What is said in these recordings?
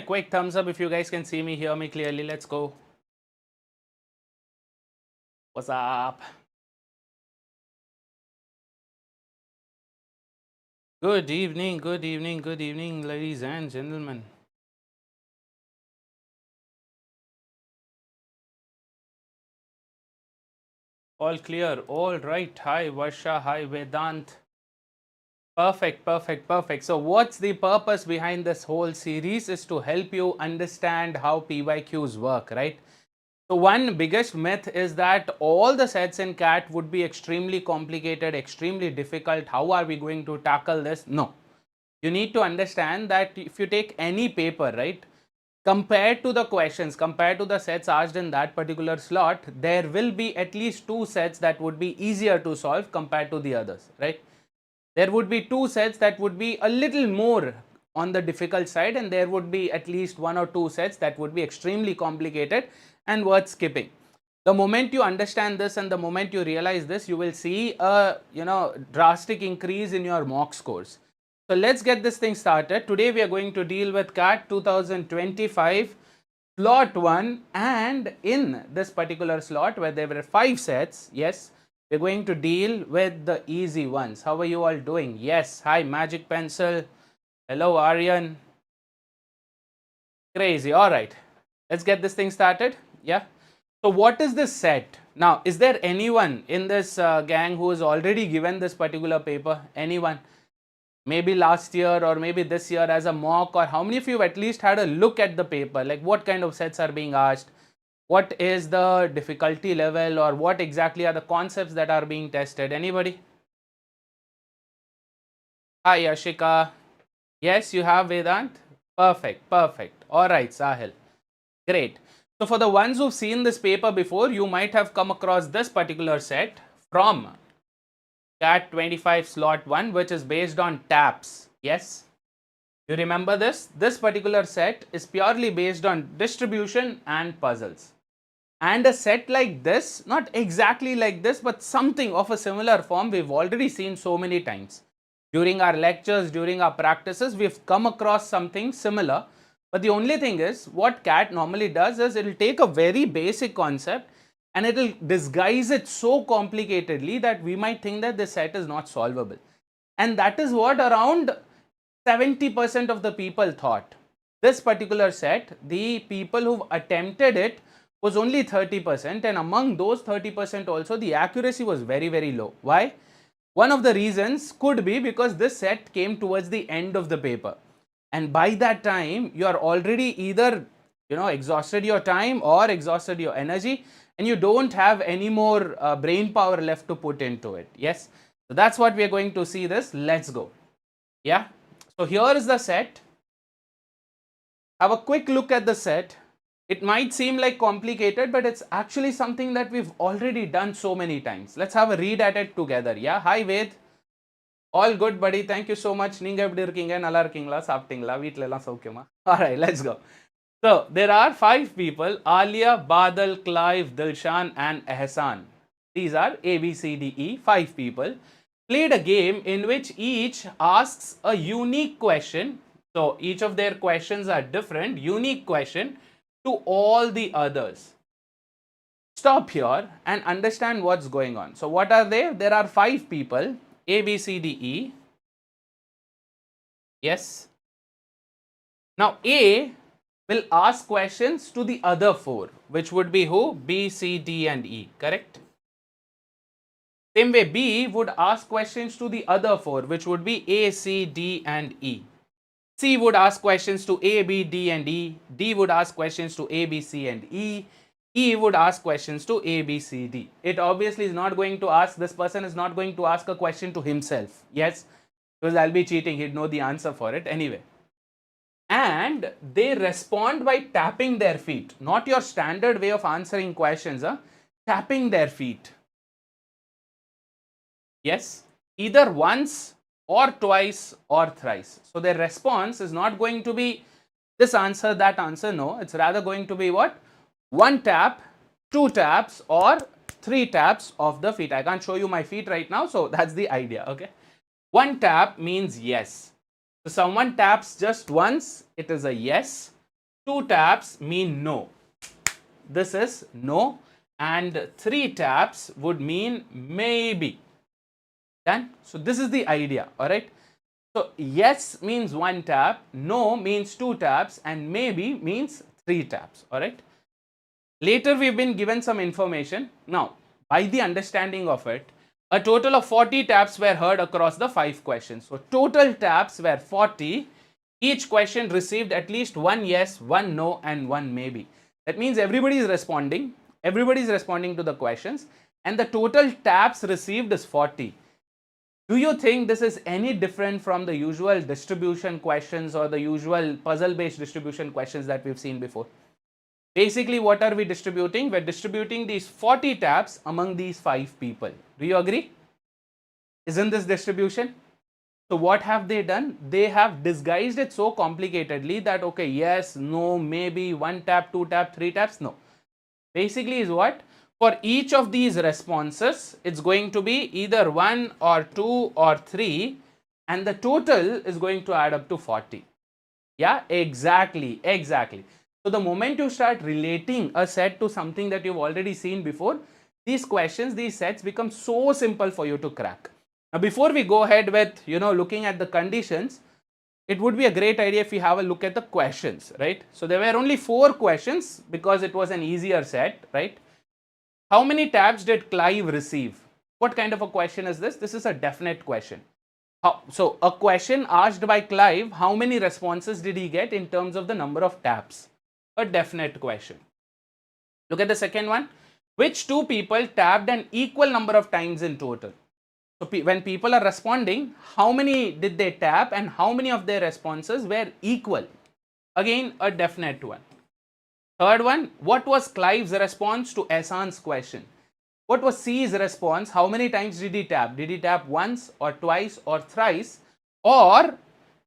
quick thumbs up if you guys can see me, hear me clearly. Let's go. What's up? Good evening, good evening, good evening, ladies and gentlemen. All clear, all right. Hi Varsha, hi Vedant. Perfect, perfect, perfect. So what's the purpose behind this whole series is to help you understand how PYQs work, right? So one biggest myth is that all the sets in CAT would be extremely complicated, extremely difficult. How are we going to tackle this? No. You need to understand that if you take any paper, right, compared to the questions, compared to the sets asked in that particular slot, there will be at least 2 sets that would be easier to solve compared to the others, right? There would be 2 sets that would be a little more on the difficult side, and there would be at least 1 or 2 sets that would be extremely complicated and worth skipping. The moment you understand this and the moment you realize this, you will see a drastic increase in your mock scores. So let's get this thing started. Today we are going to deal with CAT 2025 slot 1, and in this particular slot where there were 5 sets, yes, we're going to deal with the easy ones. How are you all doing? Yes, hi Magic Pencil. Hello Aryan. Crazy. All right, let's get this thing started. Yeah. So what is this set? Now, is there anyone in this gang who has already given this particular paper? Anyone? Maybe last year or maybe this year as a mock, or how many of you at least had a look at the paper? Like what kind of sets are being asked? What is the difficulty level, or what exactly are the concepts that are being tested? Anybody? Hi Ashika. Yes, you have Vedant. Perfect, perfect. All right, Sahil. Great. So for the ones who've seen this paper before, you might have come across this particular set from CAT 25 slot 1, which is based on taps. Yes, you remember this? This particular set is purely based on distribution and puzzles. And a set like this, not exactly like this, but something of a similar form, we've already seen so many times. During our lectures, during our practices, we've come across something similar. But the only thing is, what CAT normally does is it'll take a very basic concept and it'll disguise it so complicatedly that we might think that this set is not solvable. And that is what around 70% of the people thought. This particular set, the people who've attempted it was only 30%, and among those 30% also the accuracy was very, very low. Why? One of the reasons could be because this set came towards the end of the paper, and by that time you are already either exhausted your time or exhausted your energy, and you don't have any more brain power left to put into it. Yes, so that's what we are going to see this. Let's go. Yeah, so here is the set. Have a quick look at the set. It might seem like complicated, but it's actually something that we've already done so many times. Let's have a read at it together. Yeah, hi Ved. All good, buddy. Thank you so much. Ninga eppadi irkeenga? Nalla irkingla? Saaptingla? Veetla ella saukyama? All right, let's go. So there are 5 people: Alia, Badal, Clive, Dilshan, and Ehsan. These are A, B, C, D, E. 5 people played a game in which each asks a unique question. So each of their questions are different, unique question to all the others. Stop here and understand what's going on. So what are they? There are 5 people: A, B, C, D, E. Yes. Now A will ask questions to the other 4, which would be who? B, C, D, and E. Correct? Same way B would ask questions to the other 4, which would be A, C, D, and E. C would ask questions to A, B, D, and E. D would ask questions to A, B, C, and E. E would ask questions to A, B, C, D. It obviously is not going to ask, this person is not going to ask a question to himself. Yes, because I'll be cheating, he'd know the answer for it anyway. And they respond by tapping their feet. Not your standard way of answering questions, tapping their feet. Yes, either once or twice or thrice. So their response is not going to be this answer, that answer. No, it's rather going to be what? 1 tap, 2 taps, or 3 taps of the feet. I can't show you my feet right now, so that's the idea. Okay, 1 tap means yes. So someone taps just once, it is a yes. 2 taps mean no. This is no, and 3 taps would mean maybe. Done? So this is the idea, alright? So yes means 1 tap, no means 2 taps, and maybe means 3 taps, alright? Later we've been given some information. Now, by the understanding of it, a total of 40 taps were heard across the 5 questions. So total taps were 40. Each question received at least 1 yes, 1 no, and 1 maybe. That means everybody is responding. Everybody is responding to the questions, and the total taps received is 40. Do you think this is any different from the usual distribution questions or the usual puzzle-based distribution questions that we've seen before? Basically, what are we distributing? We're distributing these 40 taps among these 5 people. Do you agree? Isn't this distribution? So what have they done? They have disguised it so complicatedly that, okay, yes, no, maybe, 1 tap, 2 tap, 3 taps, no. Basically is what? For each of these responses, it's going to be either 1 or 2 or 3, and the total is going to add up to 40. Yeah, exactly. So the moment you start relating a set to something that you've already seen before, these questions, these sets become so simple for you to crack. Now, before we go ahead with, looking at the conditions, it would be a great idea if we have a look at the questions, right? So there were only 4 questions because it was an easier set, right? How many taps did Clive receive? What kind of a question is this? This is a definite question. So a question asked by Clive, how many responses did he get in terms of the number of taps? A definite question. Look at the second one. Which 2 people tapped an equal number of times in total? So when people are responding, how many did they tap and how many of their responses were equal? Again, a definite one. Third one, what was Clive's response to Ehsan's question? What was C's response? How many times did he tap? Did he tap once or twice or thrice, or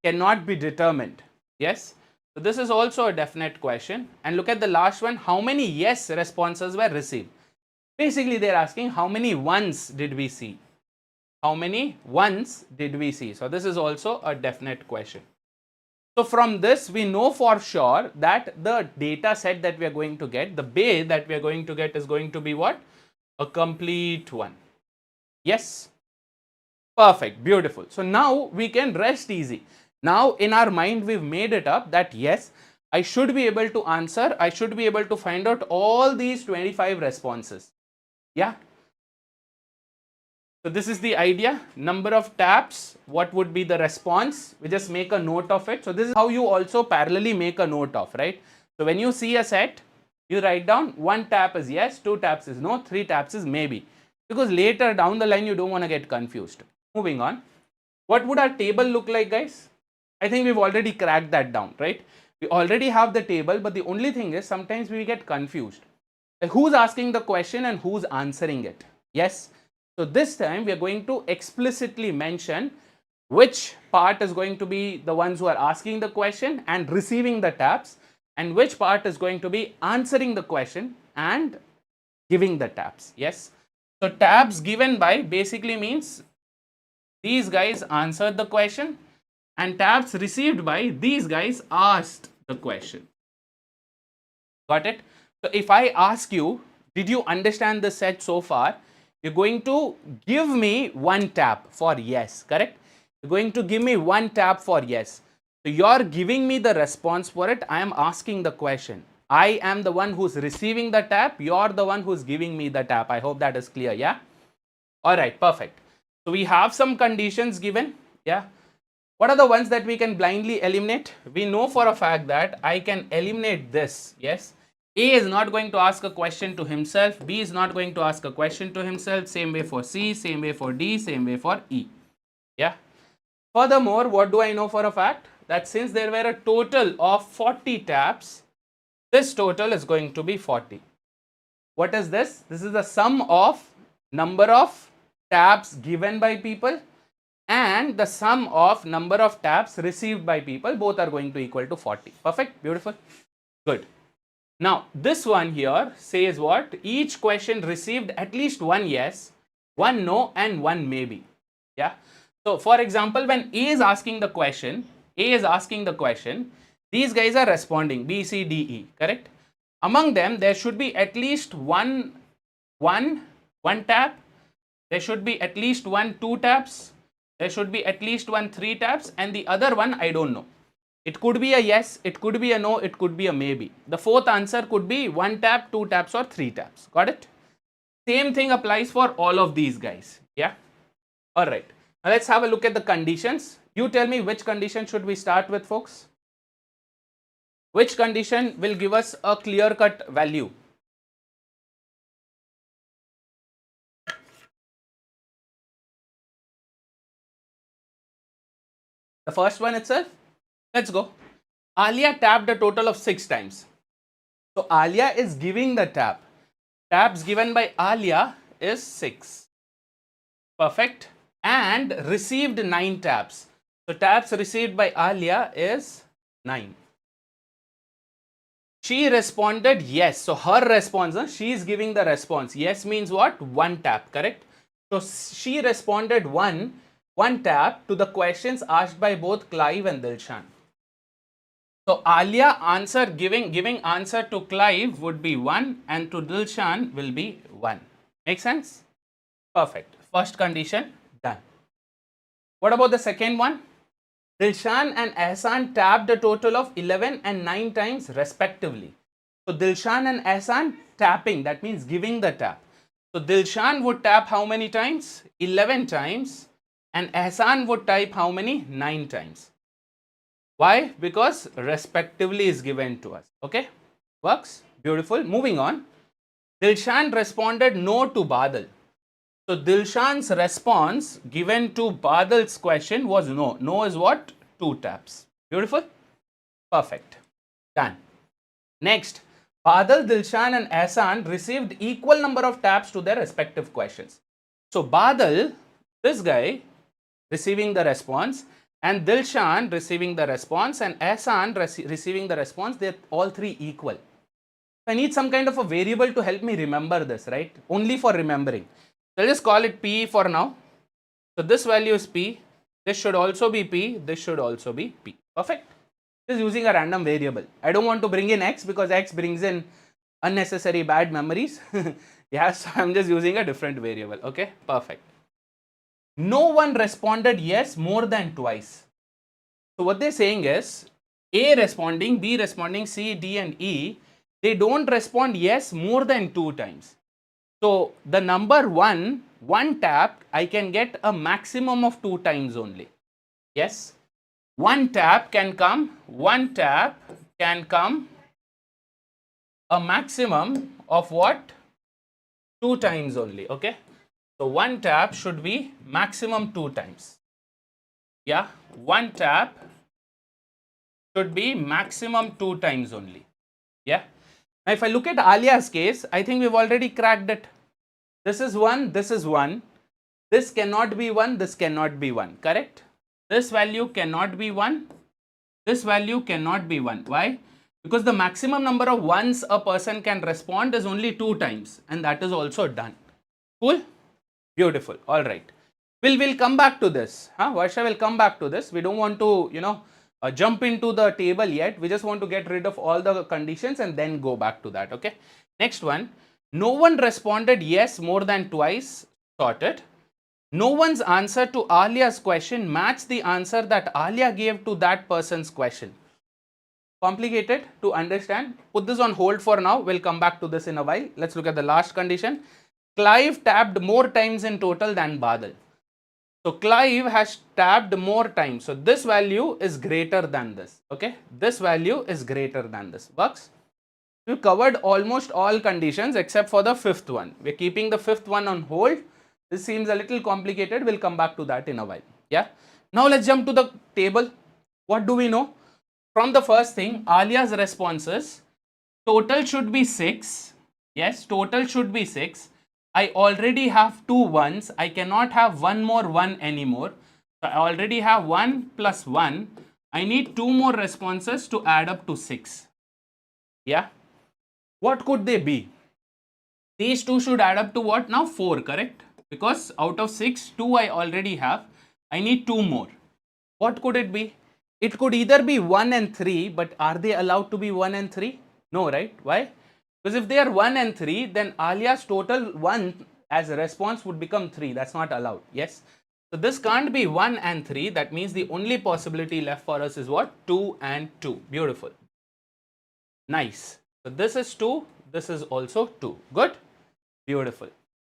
cannot be determined? Yes. So this is also a definite question. And look at the last one. How many yes responses were received? Basically, they're asking how many ones did we see? How many ones did we see? So this is also a definite question. So from this, we know for sure that the data set that we are going to get, the bay that we are going to get is going to be what? A complete one. Yes? Perfect. Beautiful. So now we can rest easy. Now in our mind, we've made it up that yes, I should be able to answer. I should be able to find out all these 25 responses. Yeah? So this is the idea. Number of taps, what would be the response? We just make a note of it. So this is how you also parallelly make a note of, right? So when you see a set, you write down 1 tap is yes, 2 taps is no, 3 taps is maybe. Because later down the line, you don't want to get confused. Moving on. What would our table look like, guys? I think we've already cracked that down, right? We already have the table, but the only thing is sometimes we get confused. Like who's asking the question and who's answering it? Yes. So this time we are going to explicitly mention which part is going to be the ones who are asking the question and receiving the taps, and which part is going to be answering the question and giving the taps. Yes. So taps given by basically means these guys answered the question, and taps received by these guys asked the question. Got it? So if I ask you, did you understand the set so far? You're going to give me 1 tap for yes, correct? You're going to give me 1 tap for yes. So you're giving me the response for it. I am asking the question. I am the one who's receiving the tap. You're the one who's giving me the tap. I hope that is clear. Yeah. All right. Perfect. So we have some conditions given. Yeah. What are the ones that we can blindly eliminate? We know for a fact that I can eliminate this. Yes. A is not going to ask a question to himself. B is not going to ask a question to himself. Same way for C, same way for D, same way for E. Yeah. Furthermore, what do I know for a fact? That since there were a total of 40 taps, this total is going to be 40. What is this? This is the sum of number of taps given by people and the sum of number of taps received by people. Both are going to equal to 40. Perfect. Beautiful. Good. Now, this one here says what? Each question received at least 1 yes, 1 no, and 1 maybe. Yeah. So, for example, when A is asking the question, These guys are responding B, C, D, E, correct? Among them, there should be at least one tap. There should be at least two taps. There should be at least three taps, and the other one I don't know. It could be a yes, it could be a no, it could be a maybe. The fourth answer could be one tap, two taps, or three taps. Got it? Same thing applies for all of these guys. Yeah. All right. Now let's have a look at the conditions. You tell me which condition should we start with, folks? Which condition will give us a clear-cut value? The first one itself? Let's go. Alia tapped a total of 6 times. So Alia is giving the tap. Taps given by Alia is 6. Perfect. And received 9 taps. So taps received by Alia is 9. She responded yes. So her response, she is giving the response. Yes means what? One tap, correct? So she responded one tap to the questions asked by both Clive and Dilshan. So Alia answer giving answer to Clive would be 1 and to Dilshan will be 1. Make sense? Perfect. First condition done. What about the second one? Dilshan and Ehsan tapped a total of 11 and 9 times respectively. So Dilshan and Ehsan tapping, that means giving the tap. So Dilshan would tap how many times? 11 times. And Ehsan would type how many? 9 times. Why? Because respectively is given to us. Okay? Works? Beautiful. Moving on. Dilshan responded no to Badal. So Dilshan's response given to Badal's question was no. No is what? 2 taps. Beautiful? Perfect. Done. Next, Badal, Dilshan and Ehsan received equal number of taps to their respective questions. So Badal, this guy, receiving the response, and Dilshan receiving the response, and Ehsan receiving the response, they're all three equal. I need some kind of a variable to help me remember this, right? Only for remembering. So I'll just call it P for now. So this value is P. This should also be P. This should also be P. Perfect. Just using a random variable. I don't want to bring in X because X brings in unnecessary bad memories. Yeah, so I'm just using a different variable. Okay, perfect. No one responded yes more than twice. So what they're saying is A responding, B responding, C, D and E, they don't respond yes more than 2 times. So the number one tap, I can get a maximum of 2 times only. Yes, one tap can come a maximum of what? 2 times only. Okay, so one tap should be maximum 2 times. Yeah, one tap should be maximum 2 times only. Yeah. Now if I look at Alia's case, I think we've already cracked it. This is 1, this is 1. This cannot be 1, this cannot be 1. Correct? This value cannot be 1. This value cannot be 1. Why? Because the maximum number of ones a person can respond is only 2 times, and that is also done. Cool? Beautiful. All right. We'll come back to this. Varsha will come back to this. We don't want to, jump into the table yet. We just want to get rid of all the conditions and then go back to that. Okay. Next one. No one responded yes more than twice. Sorted. No one's answer to Alia's question matched the answer that Alia gave to that person's question. Complicated to understand. Put this on hold for now. We'll come back to this in a while. Let's look at the last condition. Clive tapped more times in total than Badal. So Clive has tapped more times. So this value is greater than this. Okay. This value is greater than this. Works? We've covered almost all conditions except for the 5th one. We're keeping the 5th one on hold. This seems a little complicated. We'll come back to that in a while. Yeah. Now let's jump to the table. What do we know? From the first thing, Alia's responses, total should be 6. Yes, total should be 6. I already have 2 ones. I cannot have one more 1 anymore. So I already have 1 plus 1. I need 2 more responses to add up to 6. Yeah. What could they be? These 2 should add up to what now? 4, correct? Because out of 6, 2 I already have. I need 2 more. What could it be? It could either be 1 and 3, but are they allowed to be 1 and 3? No, right? Why? Because if they are 1 and 3, then Alia's total 1 as a response would become 3. That's not allowed. Yes. So this can't be 1 and 3. That means the only possibility left for us is what? 2 and 2. Beautiful. Nice. So this is 2. This is also 2. Good. Beautiful.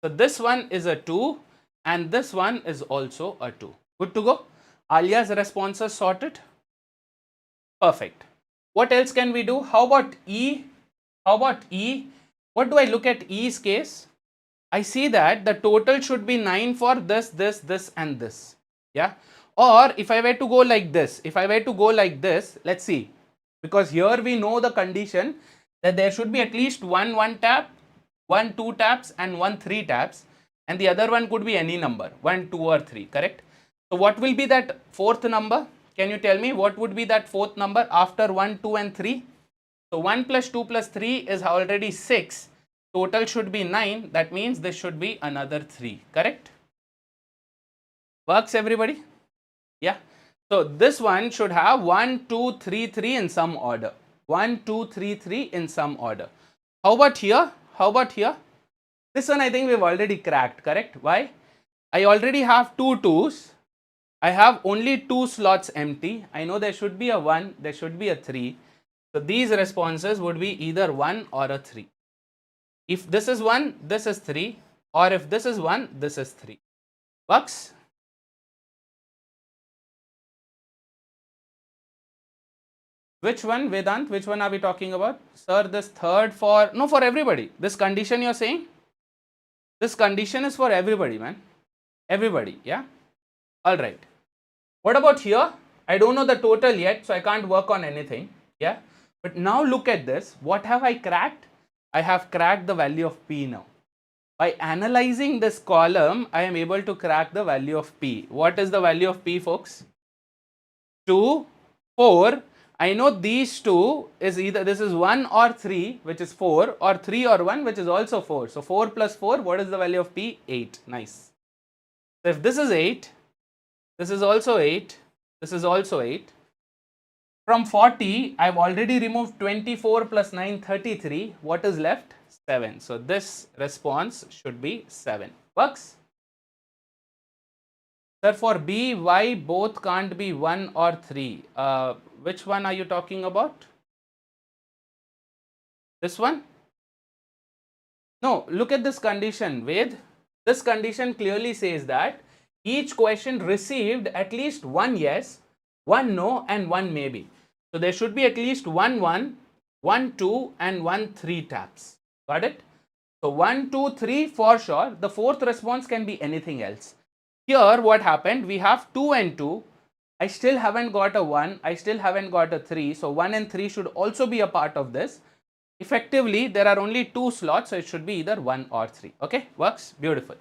So this one is a 2 and this one is also a 2. Good to go. Alia's responses sorted. Perfect. What else can we do? How about E? How about E? What do I look at E's case? I see that the total should be 9 for this, this, this and this. Yeah. Or if I were to go like this, let's see. Because here we know the condition that there should be at least one tap, 1 2 taps and 1 3 taps, and the other one could be any number, 1 2 or 3, correct? So what will be that fourth number? Can you tell me what would be that fourth number after 1 2 and 3? So 1 plus 2 plus 3 is already 6. Total should be 9. That means this should be another 3, correct? Works, everybody? Yeah. So this one should have 1 2 3 3 in some order. 1 2 3 3 in some order. How about here? How about here? This one I think we've already cracked, correct? Why? I already have 2 2s. I have only 2 slots empty. I know there should be a 1, there should be a 3. So these responses would be either 1 or a 3. If this is 1, this is 3. Or if this is 1, this is 3. Works? Which one, Vedant? Which one are we talking about? Sir, this third for, no, for everybody. This condition you're saying? This condition is for everybody, man. Everybody, yeah? Alright. What about here? I don't know the total yet, so I can't work on anything, yeah? But now look at this. What have I cracked? I have cracked the value of P now. By analyzing this column, I am able to crack the value of P. What is the value of P, folks? 2, 4. I know these two is either, this is 1 or 3, which is 4, or 3 or 1, which is also 4. So 4 plus 4, what is the value of P? 8. Nice. So if this is 8, this is also 8, this is also 8. From 40, I have already removed 24 plus 9, 33. What is left? 7. So this response should be 7. Works? Sir, for B, why both can't be 1 or 3? Which one are you talking about? This one? No, look at this condition, Ved. This condition clearly says that each question received at least 1 yes, 1 no and 1 maybe. So there should be at least 1 1, 1 2 and 1 3 taps. Got it? So 1 2 3 for sure. The fourth response can be anything else. Here what happened, we have 2 and 2. I still haven't got a 1, I still haven't got a 3. So 1 and 3 should also be a part of this. Effectively, there are only 2 slots, so it should be either 1 or 3. Okay, works? Beautiful.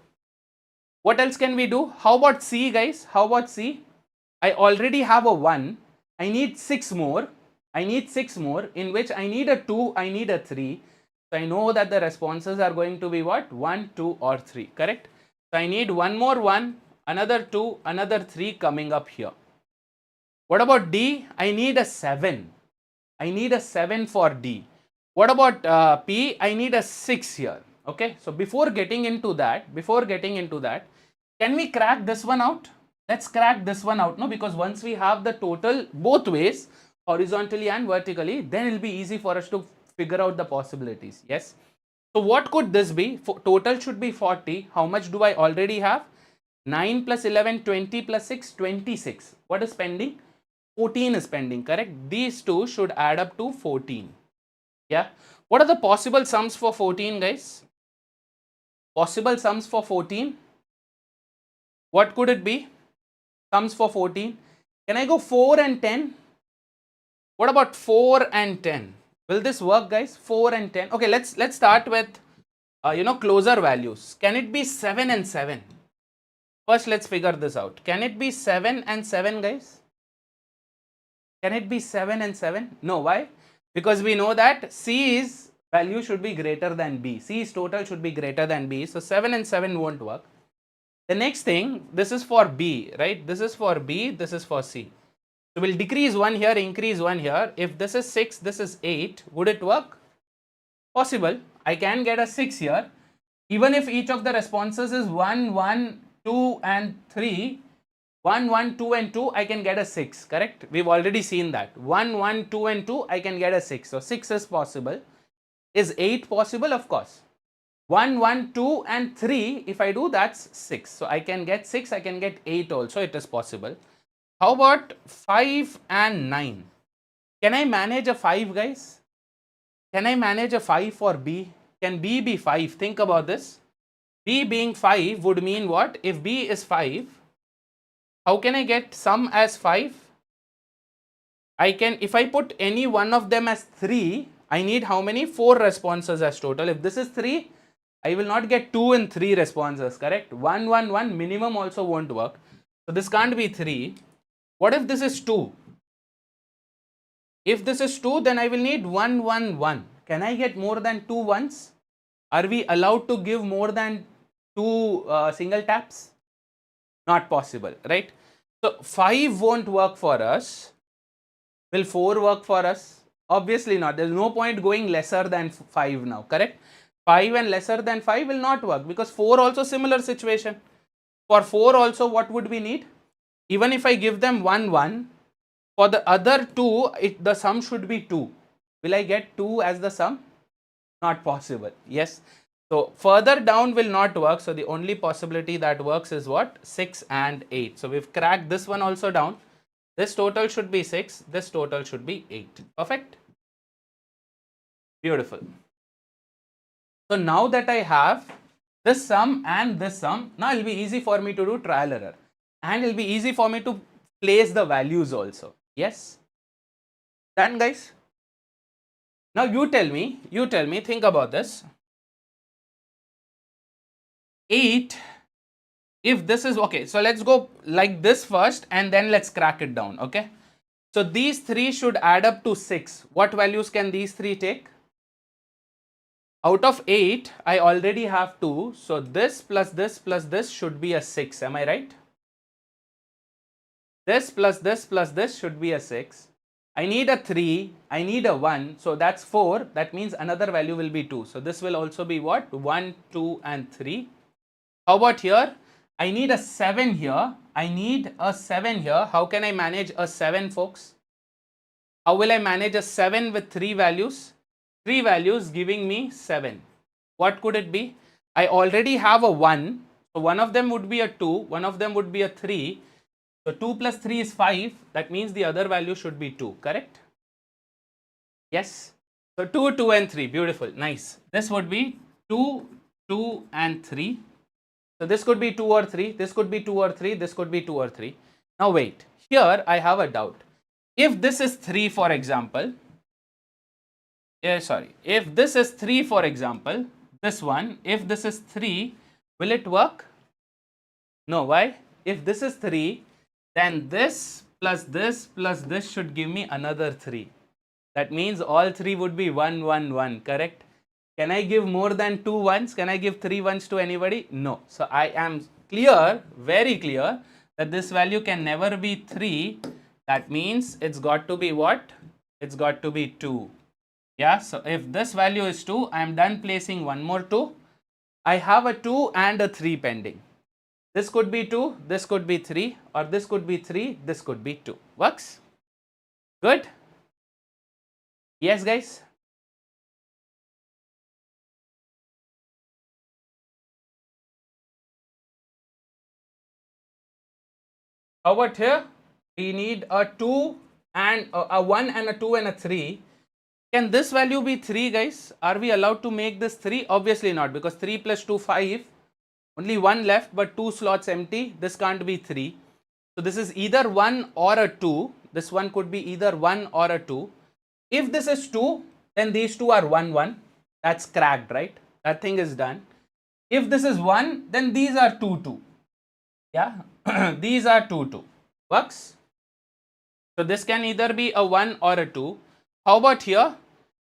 What else can we do? How about C, guys? How about C? I already have a 1. I need 6 more. I need 6 more, in which I need a 2, I need a 3. So I know that the responses are going to be what? 1, 2 or 3, correct? So I need one more 1, another 2, another 3 coming up here. What about D? I need a 7. I need a 7 for D. What about P? I need a 6 here. Okay, so before getting into that, can we crack this one out? Let's crack this one out, no? Because once we have the total both ways, horizontally and vertically, then it will be easy for us to figure out the possibilities. Yes. So what could this be? Total should be 40. How much do I already have? 9 plus 11, 20 plus 6, 26. What is pending? 14 is pending, correct? These two should add up to 14. Yeah. What are the possible sums for 14, guys? Possible sums for 14? What could it be? Sums for 14. Can I go 4 and 10? What about 4 and 10? Will this work, guys? 4 and 10. Okay, let's start with closer values. Can it be 7 and 7? First, let's figure this out. Can it be 7 and 7, guys? Can it be 7 and 7? No, why? Because we know that C's value should be greater than B. C's total should be greater than B. So 7 and 7 won't work. The next thing, this is for B, right? This is for B, this is for C. So we'll decrease 1 here, increase 1 here. If this is 6, this is 8, would it work? Possible. I can get a 6 here. Even if each of the responses is 1, 1, 2 and 3, 1, 1, 2 and 2, I can get a 6, correct? We've already seen that. 1, 1, 2 and 2, I can get a 6. So 6 is possible. Is 8 possible? Of course. 1, 1, 2 and 3, if I do, that's 6. So I can get 6, I can get 8 also, it is possible. How about 5 and 9? Can I manage a 5, guys? Can I manage a 5 for B? Can B be 5? Think about this. B being 5 would mean what? If B is 5, how can I get sum as 5? I can, if I put any one of them as 3, I need how many? 4 responses as total. If this is 3, I will not get 2 and 3 responses, correct? 1, 1, 1 minimum also won't work. So this can't be 3. What if this is 2? If this is 2, then I will need 1, 1, 1. Can I get more than 2 ones? Are we allowed to give more than 2 single taps? Not possible, right? So 5 won't work for us. Will 4 work for us? Obviously not. There is no point going lesser than 5 now, correct? 5 and lesser than 5 will not work, because 4 also similar situation. For 4 also, what would we need? Even if I give them 1, 1, for the other 2, the sum should be 2. Will I get 2 as the sum? Not possible. Yes. So further down will not work. So the only possibility that works is what? 6 and 8. So we've cracked this one also down. This total should be 6. This total should be 8. Perfect. Beautiful. So now that I have this sum and this sum, now it will be easy for me to do trial error. And it will be easy for me to place the values also. Yes. Done, guys. Now you tell me, think about this. 8, if this is, okay, so let's go like this first and then let's crack it down, okay? So these 3 should add up to 6. What values can these 3 take? Out of 8, I already have 2. So this plus this should be a 6. Am I right? This plus this should be a 6. I need a 3. I need a 1. So that's 4. That means another value will be 2. So this will also be what? 1, 2 and 3. How about here? I need a 7 here. I need a 7 here. How can I manage a 7, folks? How will I manage a 7 with 3 values? 3 values giving me 7. What could it be? I already have a 1. So one of them would be a 2. One of them would be a 3. So 2 plus 3 is 5. That means the other value should be 2. Correct? Yes. So 2, 2 and 3. Beautiful. Nice. This would be 2, 2 and 3. So this could be 2 or 3. This could be 2 or 3. This could be 2 or 3. Now wait. Here I have a doubt. If this is 3, for example, if this is 3, for example, this one, if this is 3, will it work? No. Why? If this is 3, then this plus this should give me another 3. That means all 3 would be 1, 1, 1, correct? Can I give more than 2 ones? Can I give 3 ones to anybody? No. So I am clear, very clear, that this value can never be 3. That means it's got to be what? It's got to be 2. Yeah, so if this value is 2, I am done placing one more 2. I have a 2 and a 3 pending. This could be 2, this could be 3, or this could be 3, this could be 2. Works? Good? Yes, guys? How about here? We need a 2 and a 1 and a 2 and a 3. Can this value be 3, guys? Are we allowed to make this 3? Obviously not, because 3 plus 2, 5. Only 1 left, but 2 slots empty. This can't be 3. So this is either 1 or a 2. This one could be either 1 or a 2. If this is 2, then these two are 1, 1. That's cracked, right? That thing is done. If this is 1, then these are 2, 2. Yeah, these are 2, 2. Works? So this can either be a 1 or a 2. How about here?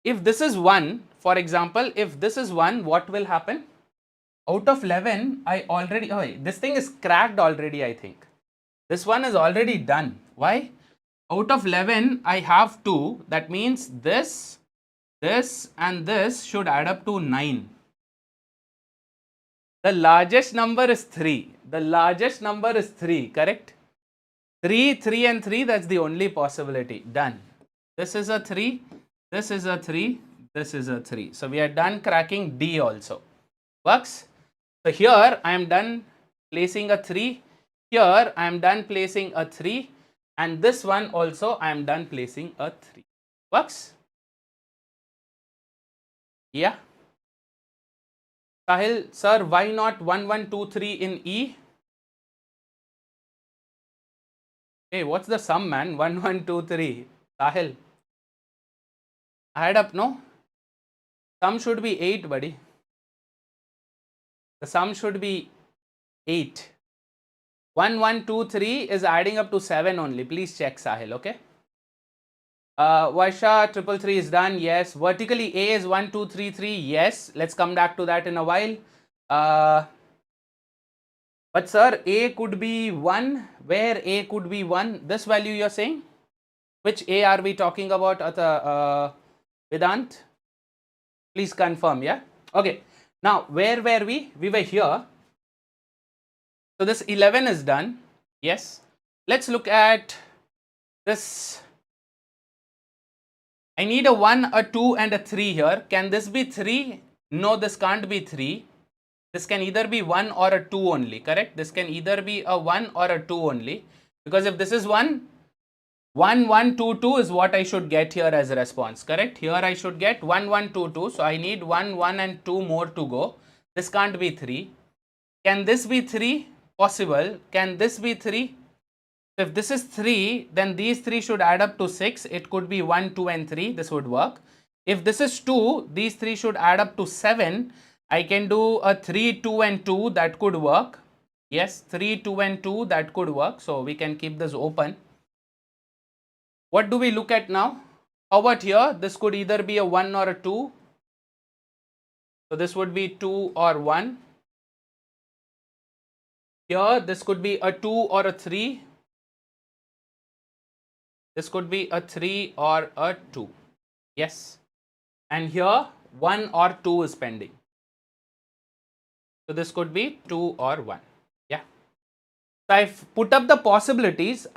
If this is 1, for example, if this is 1, what will happen? Out of 11, I already, this thing is cracked already, I think. This one is already done. Why? Out of 11, I have 2. That means this, and this should add up to 9. The largest number is 3. The largest number is 3, correct? 3, 3 and 3, that's the only possibility. Done. This is a 3, this is a 3, this is a 3. So we are done cracking D also. Works? So here I am done placing a 3. Here I am done placing a 3. And this one also I am done placing a 3. Works? Yeah. Sahil, sir, why not 1, 1, 2, 3 in E? Hey, what's the sum, man? 1, 1, 2, 3. Sahil. Add up, no? Sum should be 8, buddy. The sum should be 8. 1, 1, 2, 3 is adding up to 7 only. Please check, Sahil, okay? Vaisha, 333 is done. Yes. Vertically, A is 1, 2, 3, 3. Yes. Let's come back to that in a while. But sir, A could be 1. Where A could be 1? This value you're saying? Which A are we talking about, Vedant? Please confirm, yeah? Okay. Now, where were we? We were here. So this 11 is done. Yes. Let's look at this. I need a 1, a 2 and a 3 here. Can this be 3? No, this can't be 3. This can either be 1 or a 2 only, correct? This can either be a 1 or a 2 only. Because if this is 1, 1, 1, 2, 2 is what I should get here as a response, correct? Here I should get 1, 1, 2, 2. So I need 1, 1 and 2 more to go. This can't be 3. Can this be 3? Possible. Can this be 3? If this is 3, then these 3 should add up to 6. It could be 1, 2 and 3. This would work. If this is 2, these 3 should add up to 7. I can do a 3, 2 and 2. That could work. Yes, 3, 2 and 2. That could work. So we can keep this open. What do we look at now? How about here? This could either be a 1 or a 2. So this would be 2 or 1. Here, this could be a 2 or a 3. This could be a 3 or a 2. Yes. And here 1 or 2 is pending. So this could be 2 or 1. Yeah. So I've put up the possibilities.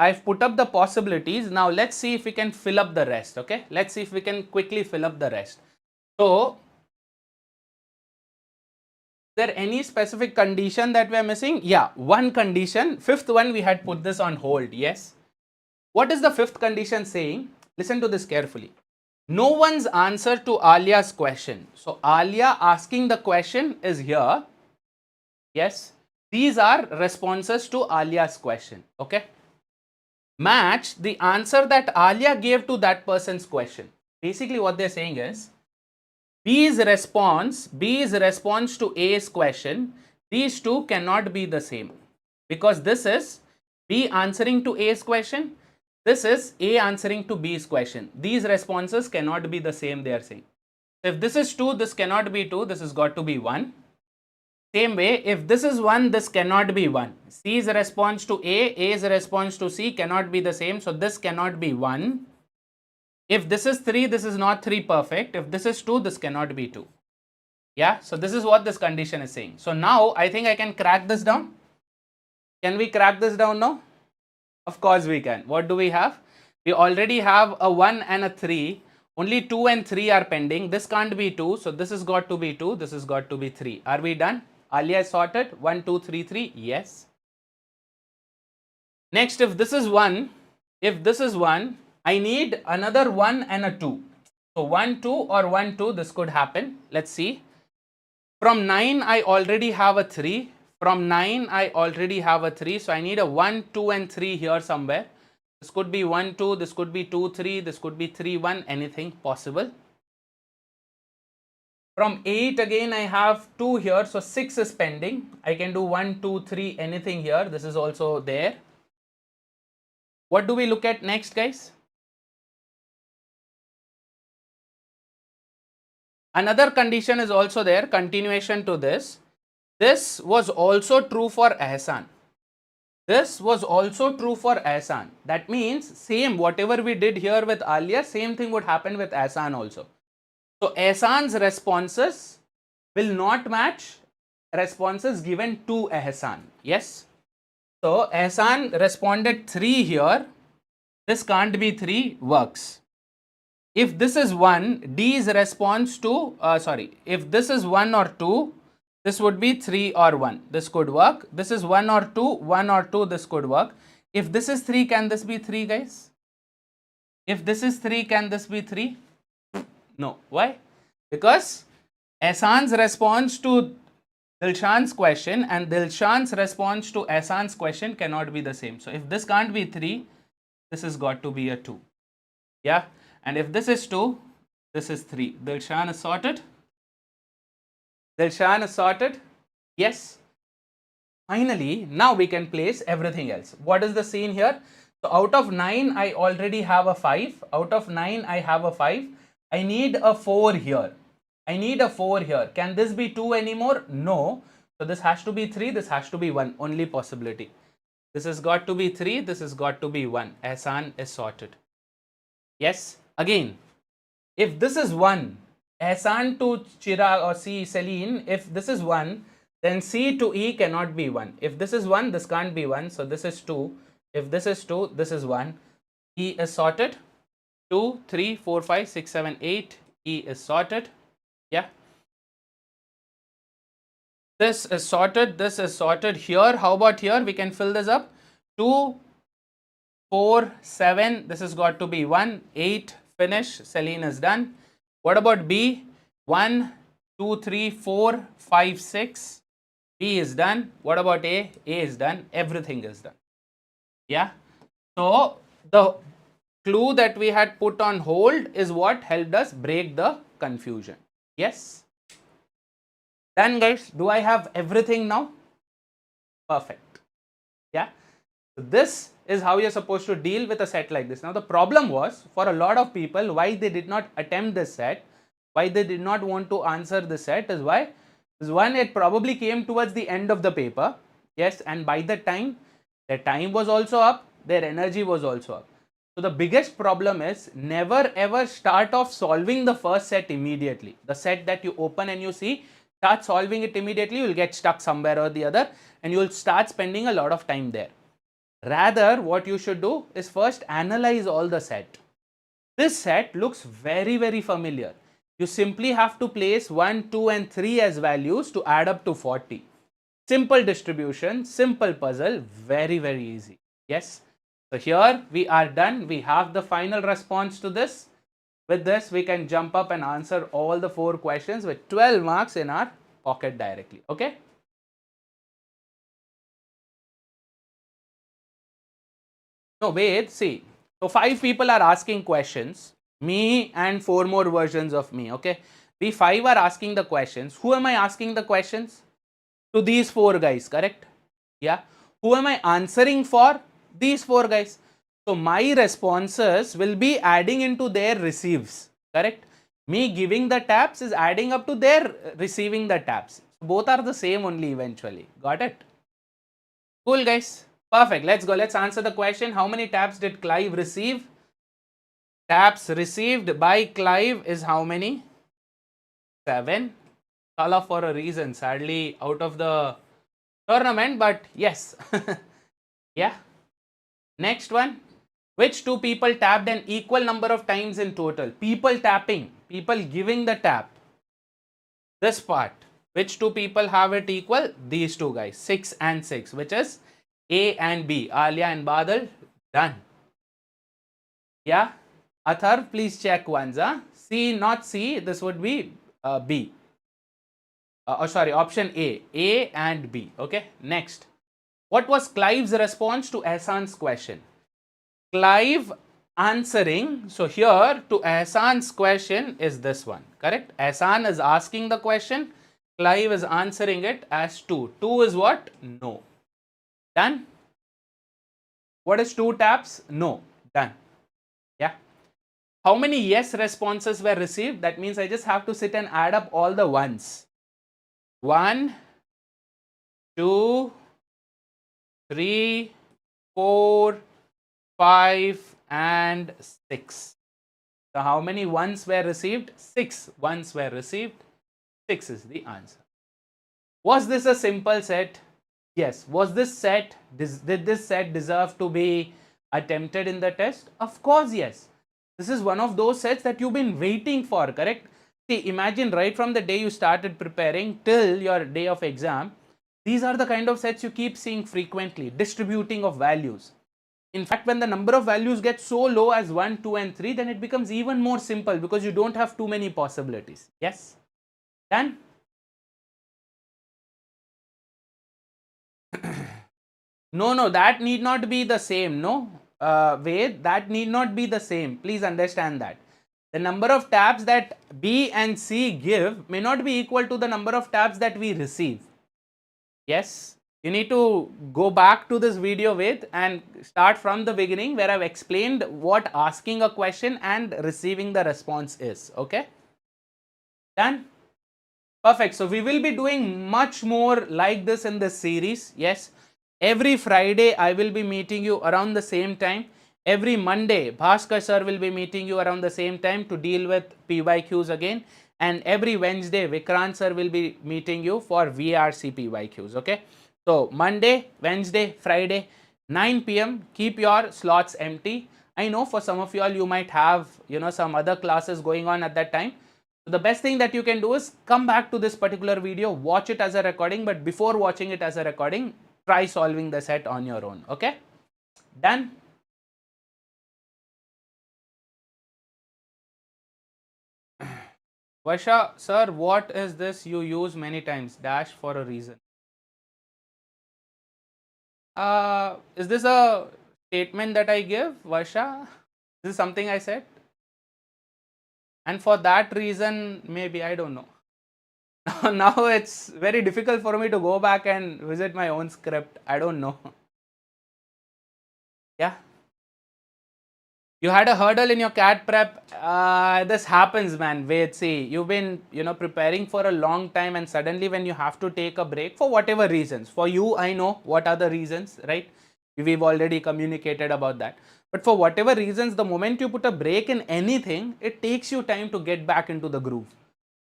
Now let's see if we can fill up the rest. Okay. Let's see if we can quickly fill up the rest. So is there any specific condition that we are missing? Yeah. One condition. Fifth one, we had put this on hold. Yes. What is the fifth condition saying? Listen to this carefully. No one's answer to Alia's question. So Alia asking the question is here. Yes. These are responses to Alia's question. Okay. Match the answer that Alia gave to that person's question. Basically what they're saying is B's response to A's question. These two cannot be the same. Because this is B answering to A's question. This is A answering to B's question. These responses cannot be the same, they are saying. If this is 2, this cannot be 2, this has got to be 1. Same way, if this is 1, this cannot be 1. C's response to A's response to C cannot be the same, so this cannot be 1. If this is 3, this is not 3 perfect. If this is 2, this cannot be 2. Yeah, so this is what this condition is saying. So now, I think I can crack this down. Can we crack this down now? Of course we can. What do we have? We already have a 1 and a 3. Only 2 and 3 are pending. This can't be 2. So this has got to be 2. This has got to be 3. Are we done? Alia is sorted. 1, 2, 3, 3. Yes. Next, if this is 1, I need another 1 and a 2. So 1, 2 or 1, 2, this could happen. Let's see. From 9, I already have a 3. From 9, I already have a 3. So I need a 1, 2 and 3 here somewhere. This could be 1, 2. This could be 2, 3. This could be 3, 1. Anything possible. From 8 again, I have 2 here. So 6 is pending. I can do 1, 2, 3. Anything here. This is also there. What do we look at next, guys? Another condition is also there. Continuation to this. This was also true for Ehsan. This was also true for Ehsan. That means same, whatever we did here with Alia, same thing would happen with Ehsan also. So Ehsan's responses will not match responses given to Ehsan. Yes. So Ehsan responded 3 here. This can't be 3, works. If this is 1, D's response to, if this is 1 or 2, this would be 3 or 1. This could work. This is 1 or 2, this could work. If this is 3, can this be 3, guys? If this is 3, can this be 3? No. Why? Because Ehsan's response to Dilshan's question and Dilshan's response to Ehsan's question cannot be the same. So if this can't be 3, this has got to be a 2. Yeah. And if this is 2, this is 3. Dilshan is sorted. Dilshan is sorted. Yes. Finally, now we can place everything else. What is the scene here? So out of 9, I already have a 5. Out of 9, I have a 5. I need a 4 here. I need a 4 here. Can this be 2 anymore? No. So this has to be 3. This has to be 1. Only possibility. This has got to be 3. This has got to be 1. Ehsan is sorted. Yes. Again, if this is 1, Ehsan to Chirag or Celine, if this is 1, then C to E cannot be 1. If this is 1, this can't be 1. So this is 2. If this is 2, this is 1. E is sorted. 2, 3, 4, 5, 6, 7, 8. E is sorted. Yeah. This is sorted. This is sorted here. How about here? We can fill this up. 2, 4, 7. This has got to be 1. 8. Finish. Celine is done. What about B? 1, 2, 3, 4, 5, 6. B is done. What about A? A is done. Everything is done. Yeah. So the clue that we had put on hold is what helped us break the confusion. Yes. Done, guys. Do I have everything now? Perfect. Yeah. So this is how you're supposed to deal with a set like this. Now the problem was, for a lot of people, why they did not attempt this set, why they did not want to answer this set is why? Is one, it probably came towards the end of the paper. Yes, and by the time, their time was also up, their energy was also up. So the biggest problem is never ever start off solving the first set immediately. The set that you open and you see, start solving it immediately, you will get stuck somewhere or the other and you will start spending a lot of time there. Rather, what you should do is first analyze all the set. This set looks very, very familiar. You simply have to place 1, 2 and 3 as values to add up to 40. Simple distribution, simple puzzle, very, very easy. Yes. So here we are done. We have the final response to this. With this, we can jump up and answer all the 4 questions with 12 marks in our pocket directly. Okay. No, wait, see. So 5 people are asking questions. Me and 4 more versions of me. Okay. We 5 are asking the questions. Who am I asking the questions? To these 4 guys, correct? Yeah. Who am I answering for? These 4 guys. So my responses will be adding into their receives, correct? Me giving the taps is adding up to their receiving the taps. Both are the same only eventually. Got it? Cool, guys. Perfect. Let's go. Let's answer the question. How many taps did Clive receive? Taps received by Clive is how many? 7. Kala for a reason. Sadly out of the tournament, but yes. Yeah. Next one. Which 2 people tapped an equal number of times in total? People tapping. People giving the tap. This part. Which 2 people have it equal? These 2 guys. 6 and 6. Which is A and B. Alia and Badal. Done. Yeah. Athar, please check once. C, not C. This would be B. Option A. A and B. Okay. Next. What was Clive's response to Ehsan's question? Clive answering. So here to Ehsan's question is this one. Correct. Ehsan is asking the question. Clive is answering it as 2. 2 is what? No. Done. What is 2 taps? No. Done. Yeah. How many yes responses were received? That means I just have to sit and add up all the ones. 1, 2, 3, 4, 5 and 6. So how many ones were received? 6 ones were received. 6 is the answer. Was this a simple set? Yes. Was this set, did this set deserve to be attempted in the test? Of course, yes. This is one of those sets that you've been waiting for, correct? See, imagine right from the day you started preparing till your day of exam, these are the kind of sets you keep seeing frequently, distributing of values. In fact, when the number of values gets so low as 1, 2 and 3, then it becomes even more simple because you don't have too many possibilities. Yes? Done? No, that need not be the same. No, Ved, that need not be the same. Please understand that. The number of tabs that B and C give may not be equal to the number of tabs that we receive. Yes, you need to go back to this video with and start from the beginning where I've explained what asking a question and receiving the response is. Okay? Done? Perfect. So we will be doing much more like this in this series. Yes. Every Friday I will be meeting you around the same time. Every Monday Bhaskar sir will be meeting you around the same time to deal with PYQs again. And every Wednesday Vikrant sir will be meeting you for VRC PYQs. Okay. So Monday, Wednesday, Friday, 9 p.m. Keep your slots empty. I know for some of you all you might have some other classes going on at that time. So the best thing that you can do is come back to this particular video, watch it as a recording, but before watching it as a recording, try solving the set on your own. Okay? Done? Varsha, sir, what is this you use many times? Dash for a reason. Is this a statement that I give, Varsha? This is something I said? And for that reason, maybe, I don't know. Now it's very difficult for me to go back and visit my own script. I don't know. Yeah. You had a hurdle in your CAT prep. This happens, man. Wait, see, you've been, preparing for a long time, and suddenly when you have to take a break for whatever reasons, for you, I know what are the reasons, right? We've already communicated about that. But for whatever reasons, the moment you put a break in anything, it takes you time to get back into the groove.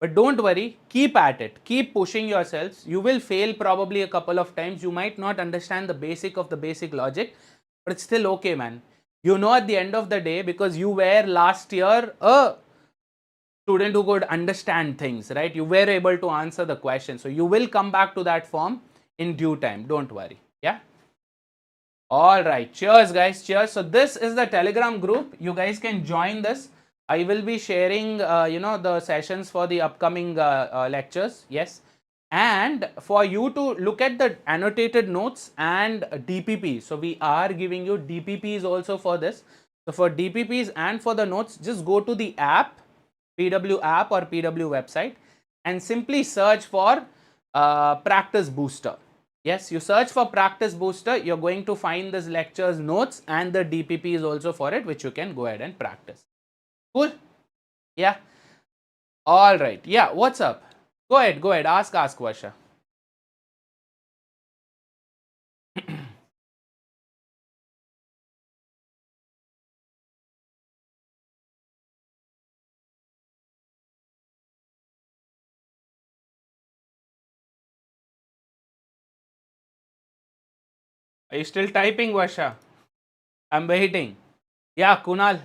But don't worry, keep at it, keep pushing yourselves. You will fail probably a couple of times. You might not understand the basic of the basic logic, but it's still okay, man. At the end of the day, because you were last year a student who could understand things, right? You were able to answer the question. So you will come back to that form in due time. Don't worry. Yeah. All right. Cheers, guys. Cheers. So this is the Telegram group. You guys can join this. I will be sharing, the sessions for the upcoming lectures. Yes. And for you to look at the annotated notes and DPP. So we are giving you DPPs also for this. So for DPPs and for the notes, just go to the app, PW app or PW website, and simply search for Practice Booster. Yes, you search for Practice Booster, you're going to find this lectures notes and the DPPs also for it, which you can go ahead and practice. Cool? Yeah. All right. Yeah. What's up? Go ahead. Ask, Varsha. Are you still typing, Varsha? I'm waiting. Yeah, Kunal.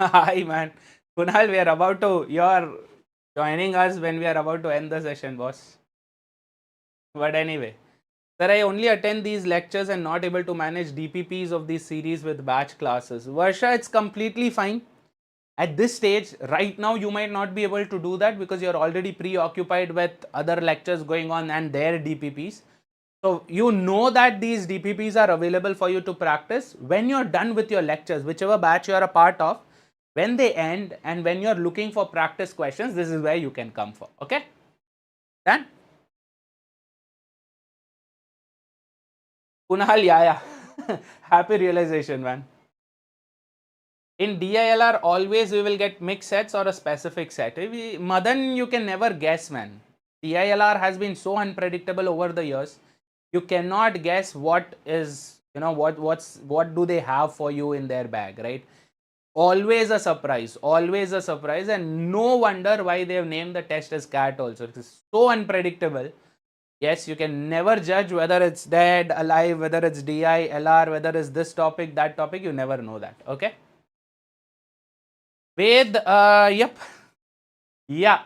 Hi, man. Kunal, you're joining us when we are about to end the session, boss. But anyway, sir, I only attend these lectures and not able to manage DPPs of these series with batch classes. Varsha, it's completely fine. At this stage, right now, you might not be able to do that because you're already preoccupied with other lectures going on and their DPPs. So you know that these DPPs are available for you to practice. When you're done with your lectures, whichever batch you're a part of, when they end and when you're looking for practice questions, this is where you can come for. Okay? Done? Kunal, yeah. Happy realization, man. In DILR, always we will get mixed sets or a specific set. Madan, you can never guess, man. DILR has been so unpredictable over the years. You cannot guess what is, You know, what do they have for you in their bag, right? Always a surprise, and no wonder why they have named the test as CAT also. It is so unpredictable. Yes, you can never judge whether it's dead, alive, whether it's DI, LR, whether it's this topic, that topic, you never know that. Okay. Ved, yep. Yeah.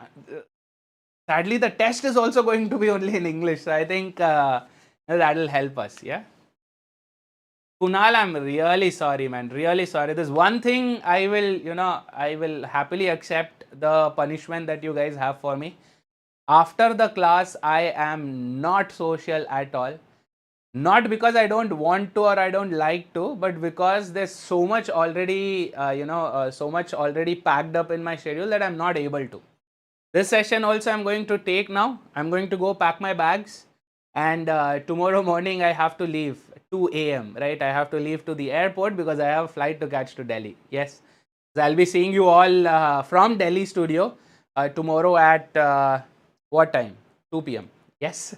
Sadly, the test is also going to be only in English. So I think that will help us. Yeah. Kunal, I'm really sorry, man. Really sorry. There's one thing I will happily accept the punishment that you guys have for me. After the class, I am not social at all. Not because I don't want to or I don't like to, but because there's so much already, so much already packed up in my schedule that I'm not able to. This session also I'm going to take now. I'm going to go pack my bags, and tomorrow morning I have to leave 2 a.m. right? I have to leave to the airport because I have a flight to catch to Delhi. Yes, so I'll be seeing you all from Delhi studio tomorrow at what time? 2 p.m. Yes,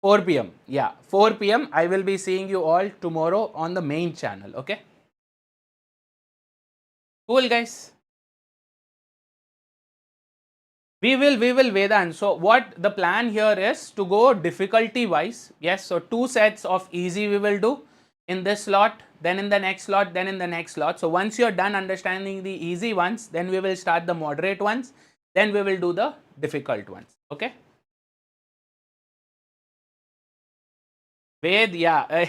4 p.m. Yeah, 4 p.m. I will be seeing you all tomorrow on the main channel. Okay, cool, guys. We will Vedant. So what the plan here is to go difficulty wise. Yes, so 2 sets of easy we will do in this slot, then in the next slot, then in the next slot. So once you're done understanding the easy ones, then we will start the moderate ones, then we will do the difficult ones. Okay. Ved, yeah.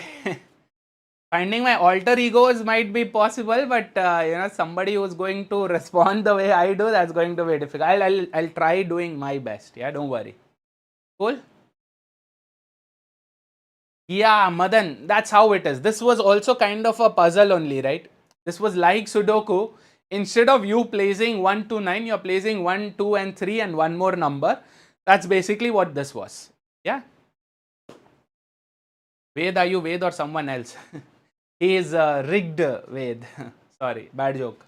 Finding my alter egos might be possible, but somebody who's going to respond the way I do, that's going to be difficult. I'll try doing my best. Yeah, don't worry. Cool. Yeah, Madan, that's how it is. This was also kind of a puzzle only, right? This was like Sudoku. Instead of you placing 1 to 9, you're placing 1, 2, and 3 and one more number. That's basically what this was. Yeah. Ved, are you Ved or someone else? He is rigged Ved. Sorry, bad joke.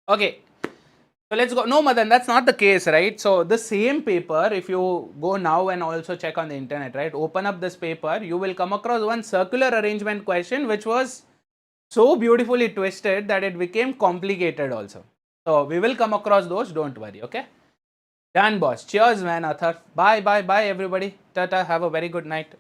Okay. So let's go. No, Madan, that's not the case, right? So the same paper, if you go now and also check on the internet, right? Open up this paper, you will come across one circular arrangement question which was so beautifully twisted that it became complicated also. So we will come across those, don't worry, okay? Done, boss. Cheers, man, Athar. Bye, bye, bye, everybody. Tata, have a very good night.